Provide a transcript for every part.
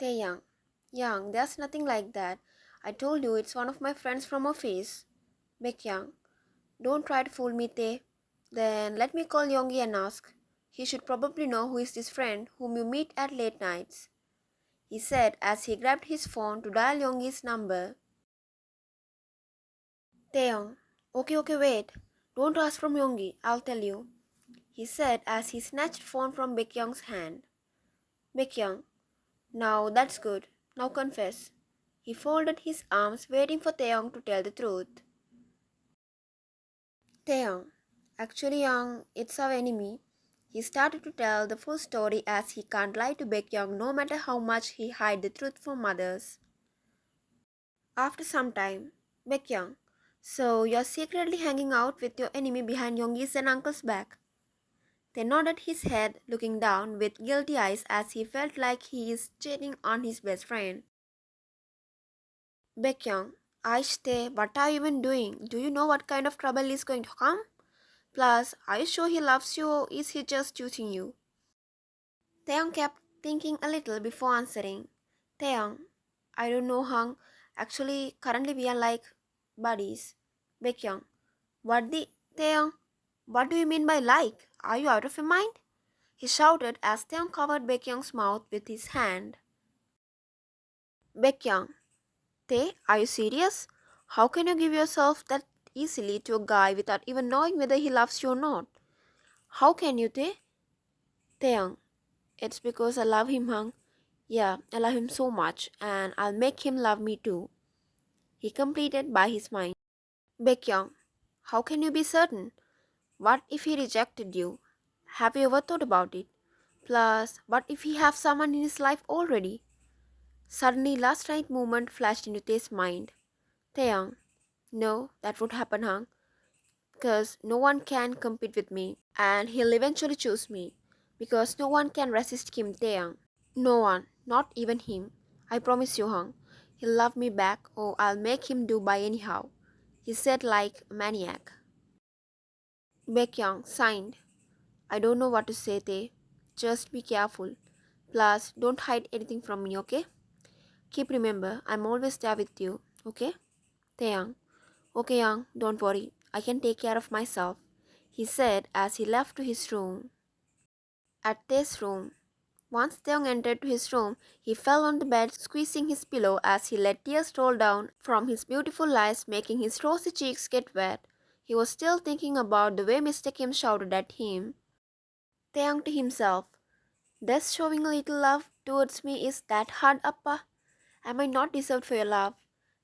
Taehyung. Young, there's nothing like that. I told you it's one of my friends from office. Baekhyung. Don't try to fool me, Tae. Then let me call Yongi and ask. He should probably know who is this friend whom you meet at late nights, he said as he grabbed his phone to dial Yongi's number. Taeyong. Okay, wait. Don't ask from Yongi, I'll tell you, he said as he snatched phone from Baekhyung's hand. Baekhyung. Now that's good. Now confess. He folded his arms, waiting for Taeyong to tell the truth. Taeyong. Actually, Young, it's our enemy. He started to tell the full story as he can't lie to Baekhyung no matter how much he hide the truth from others. After some time, Baekhyung. So you're secretly hanging out with your enemy behind Yonggi's and uncle's back. They nodded his head, looking down with guilty eyes as he felt like he is cheating on his best friend. Baekhyung, Aishte, what are you even doing? Do you know what kind of trouble is going to come? Plus, are you sure he loves you or is he just choosing you? Taeyong kept thinking a little before answering. Taeyong, I don't know, Hung. Actually, currently we are like buddies. Baekhyung, what the Taeyong? What do you mean by like? Are you out of your mind? He shouted as Taeyong covered Baekhyung's mouth with his hand. Baekhyung, Tae, are you serious? How can you give yourself that easily to a guy without even knowing whether he loves you or not? How can you, Tae? Taeyong, it's because I love him, Hung. Yeah, I love him so much, and I'll make him love me too. He completed by his mind. Baekhyung, how can you be certain? What if he rejected you? Have you ever thought about it? Plus, what if he have someone in his life already? Suddenly, last night moment flashed into Tae's mind. Taeyang, no, that would happen, Hung, because no one can compete with me, and he'll eventually choose me, because no one can resist Kim Taeyang. No one, not even him. I promise you, Hung. He'll love me back or I'll make him do by anyhow, he said like a maniac. Baekhyung signed. I don't know what to say, Tae. Just be careful. Plus, don't hide anything from me, okay? Keep remember, I'm always there with you, okay? Taeyang. Okay, Young, don't worry. I can take care of myself, he said as he left to his room. At Tae's room, once Taeyong entered his room, he fell on the bed, squeezing his pillow as he let tears roll down from his beautiful eyes, making his rosy cheeks get wet. He was still thinking about the way Mr. Kim shouted at him. Taeyong to himself, "Does showing a little love towards me is that hard, Appa? Am I not deserved for your love?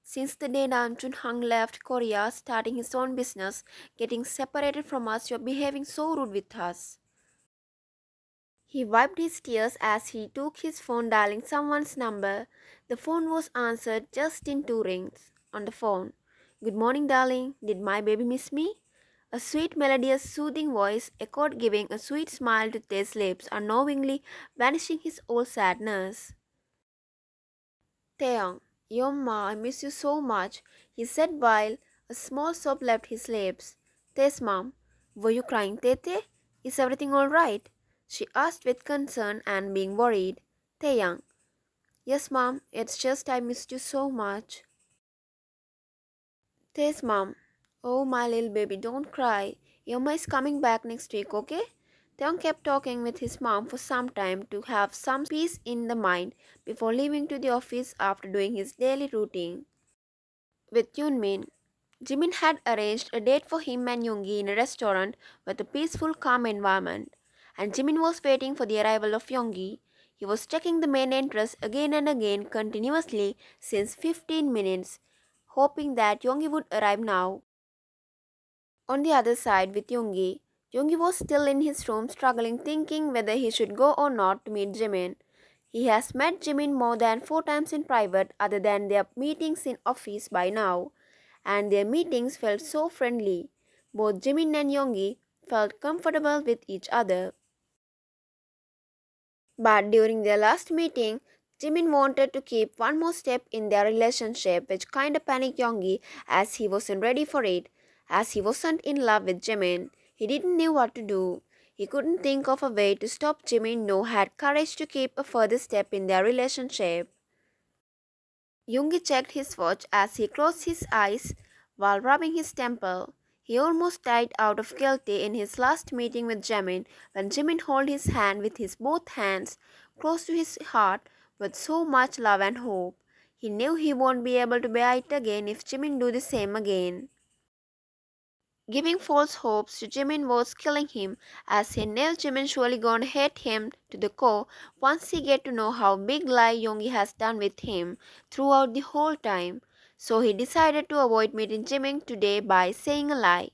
Since the day Namjoon Hung left Korea, starting his own business, getting separated from us, you're behaving so rude with us." He wiped his tears as he took his phone dialing someone's number. The phone was answered just in two rings. On the phone, "Good morning, darling. Did my baby miss me?" A sweet, melodious, soothing voice echoed, giving a sweet smile to Tay's lips, unknowingly banishing his old sadness. Taeyong, Yomma, I miss you so much, he said while a small sob left his lips. Tae's mom, were you crying, Tete? Is everything alright? She asked with concern and being worried. Taeyang, yes, mom, it's just I missed you so much. Tae's mom, oh, my little baby, don't cry. Yoma is coming back next week, okay? Taeyong kept talking with his mom for some time to have some peace in the mind before leaving to the office after doing his daily routine. With Yunmin, Jimin had arranged a date for him and Yoongi in a restaurant with a peaceful, calm environment, and Jimin was waiting for the arrival of Yoongi. He was checking the main entrance again and again continuously since 15 minutes, hoping that Yoongi would arrive now. On the other side with Yoongi, Yoongi was still in his room struggling, thinking whether he should go or not to meet Jimin. He has met Jimin more than 4 times in private other than their meetings in office by now, and their meetings felt so friendly. Both Jimin and Yoongi felt comfortable with each other. But during their last meeting, Jimin wanted to keep one more step in their relationship, which kinda panicked Yoongi as he wasn't ready for it. As he wasn't in love with Jimin, he didn't know what to do. He couldn't think of a way to stop Jimin nor had courage to keep a further step in their relationship. Yoongi checked his watch as he closed his eyes while rubbing his temple. He almost died out of guilt in his last meeting with Jimin when Jimin held his hand with his both hands close to his heart with so much love and hope. He knew he won't be able to bear it again if Jimin do the same again. Giving false hopes to Jimin was killing him, as he knew Jimin surely gonna hate him to the core once he get to know how big lie Yoongi has done with him throughout the whole time. So he decided to avoid meeting Jimin today by saying a lie.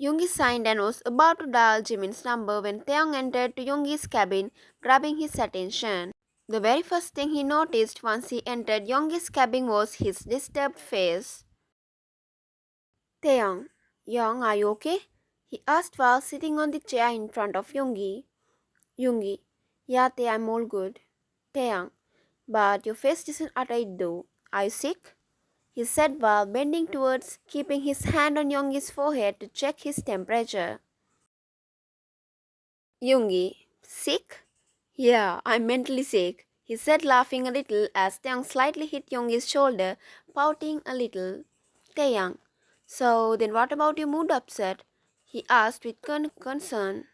Yoongi signed and was about to dial Jimin's number when Taehyung entered to Yoongi's cabin, grabbing his attention. The very first thing he noticed once he entered Yoongi's cabin was his disturbed face. Taeyang, Young, are you okay? He asked while sitting on the chair in front of Yoongi. Yoongi, yeah, Tae, I'm all good. Taeyang, but your face isn't alright though. Are you sick? He said while bending towards, keeping his hand on Yoongi's forehead to check his temperature. Yoongi, sick? Yeah, I'm mentally sick. He said, laughing a little as Taeyang slightly hit Yoongi's shoulder, pouting a little. Taeyang, so then what about your mood upset? He asked with concern.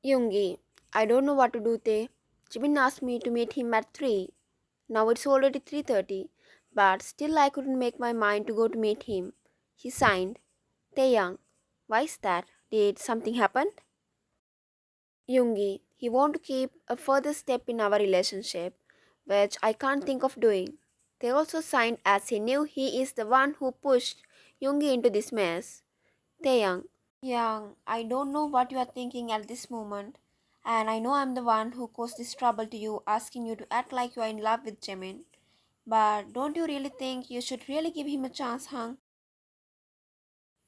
Yoongi, I don't know what to do, Tae. Jimin asked me to meet him at 3. Now it's already 3:30, but still I couldn't make my mind to go to meet him. He signed. Taeyang, why is that? Did something happen? Yoongi, he want to keep a further step in our relationship, which I can't think of doing. They also signed as he knew he is the one who pushed Yoongi into this mess. Taeyang, Young, I don't know what you are thinking at this moment, and I know I'm the one who caused this trouble to you, asking you to act like you are in love with Jimin. But don't you really think you should really give him a chance, huh?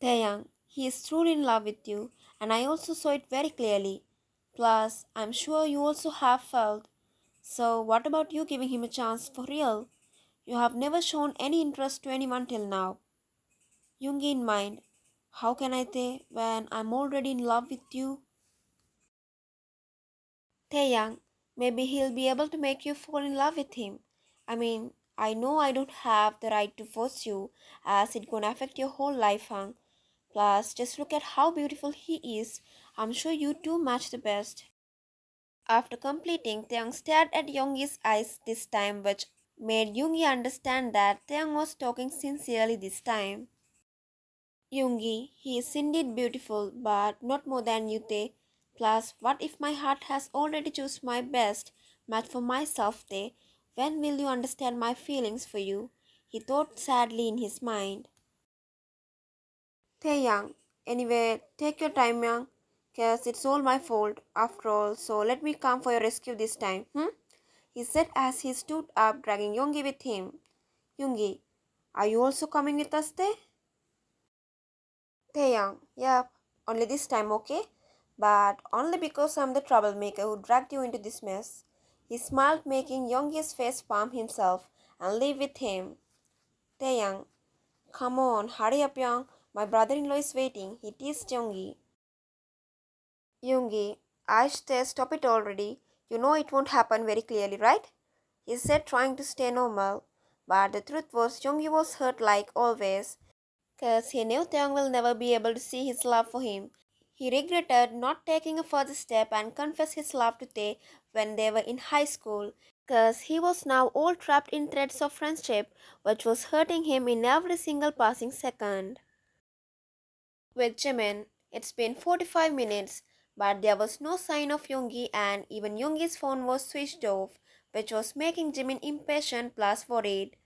Taeyang, he is truly in love with you, and I also saw it very clearly. Plus, I'm sure you also have felt. So, what about you giving him a chance for real? You have never shown any interest to anyone till now. Yoongi in mind, how can I say when I'm already in love with you? Taeyang, maybe he'll be able to make you fall in love with him. I mean, I know I don't have the right to force you, as it gonna affect your whole life, huh? Plus, just look at how beautiful he is. I'm sure you two match the best. After completing, Taeyang stared at Yoongi's eyes this time, which made Yoongi understand that Taeyang was talking sincerely this time. Yoongi, he is indeed beautiful, but not more than you, Tae. Plus, what if my heart has already chosen my best match for myself, Tae? When will you understand my feelings for you? He thought sadly in his mind. Taeyang, anyway, take your time, Young, cause it's all my fault after all, so let me come for your rescue this time, He said as he stood up, dragging Yoongi with him. Yoongi, are you also coming with us, Tae? Taeyang, yep, only this time, okay? But only because I'm the troublemaker who dragged you into this mess. He smiled, making Yoongi's face palm himself and leave with him. Taeyang, come on, hurry up, Young. My brother-in-law is waiting. He teased Yoongi. Yoongi, Aishte, stop it already. You know it won't happen very clearly, right? He said, trying to stay normal. But the truth was, Yoongi was hurt like always, cause he knew Taeyong will never be able to see his love for him. He regretted not taking a further step and confessed his love to Tae when they were in high school, cause he was now all trapped in threads of friendship, which was hurting him in every single passing second. With Jimin, it's been 45 minutes, but there was no sign of Yoongi, and even Yoongi's phone was switched off, which was making Jimin impatient plus worried.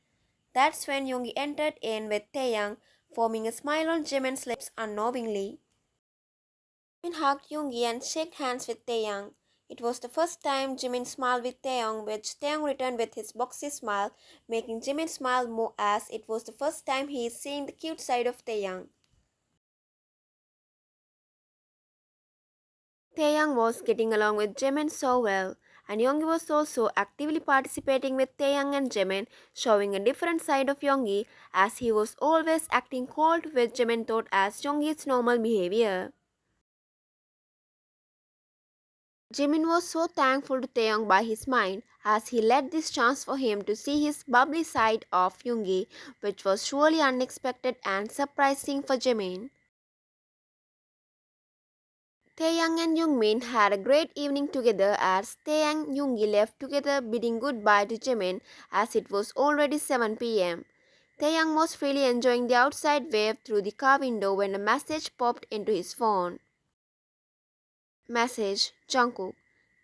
That's when Yoongi entered in with Taeyang, forming a smile on Jimin's lips unknowingly. Jimin hugged Yoongi and shook hands with Taeyang. It was the first time Jimin smiled with Taeyang, which Taeyang returned with his boxy smile, making Jimin smile more as it was the first time he is seeing the cute side of Taeyang. Taeyang was getting along with Jimin so well, And Yongi was also actively participating with Taehyung and Jimin, showing a different side of Yongi as he was always acting cold, which Jimin thought as Yongi's normal behavior. Jimin was so thankful to Taehyung by his mind as he let this chance for him to see his bubbly side of Yoongi, which was surely unexpected and surprising for Jimin. Taehyung and Youngmin had a great evening together as Tae and Yoongi left together bidding goodbye to Jimin as it was already 7 p.m. Taehyung was freely enjoying the outside wave through the car window when a message popped into his phone. Message Jungkook.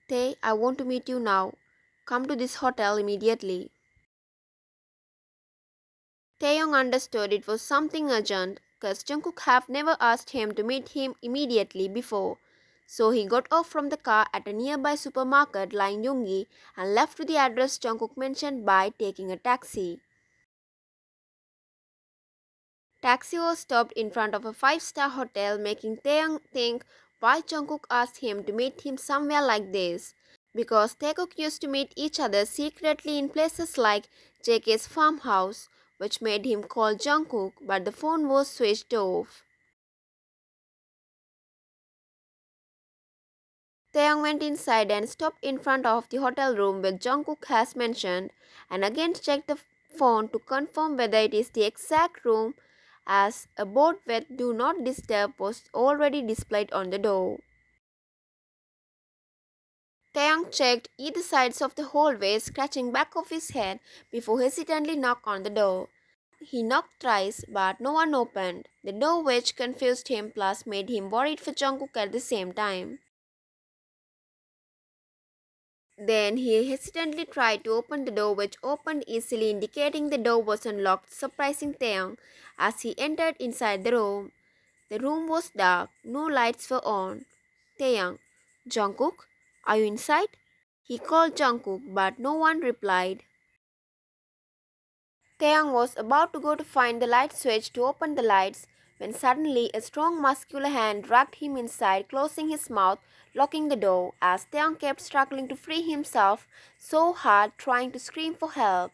Tae, I want to meet you now. Come to this hotel immediately. Taeyong understood it was something urgent because Jungkook had never asked him to meet him immediately before. So he got off from the car at a nearby supermarket lying Yoongi and left to the address Jungkook mentioned by taking a taxi. Taxi was stopped in front of a five-star hotel, making Taeyong think why Jungkook asked him to meet him somewhere like this. Because Taekook used to meet each other secretly in places like JK's farmhouse, which made him call Jungkook, but the phone was switched off. Taeyong went inside and stopped in front of the hotel room where Jungkook has mentioned, and again checked the phone to confirm whether it is the exact room, as a board with "Do Not Disturb" was already displayed on the door. Taeyang checked either sides of the hallway, scratching back of his head before hesitantly knocked on the door. He knocked thrice, but no one opened. The door, which confused him plus made him worried for Jungkook at the same time. Then he hesitantly tried to open the door, which opened easily, indicating the door was unlocked, surprising Taeyang as he entered inside the room. The room was dark, no lights were on. Taeyang, Jungkook, are you inside? He called Jungkook, but no one replied. Taeyang was about to go to find the light switch to open the lights when suddenly a strong muscular hand dragged him inside, closing his mouth, locking the door, as Taeyang kept struggling to free himself so hard, trying to scream for help.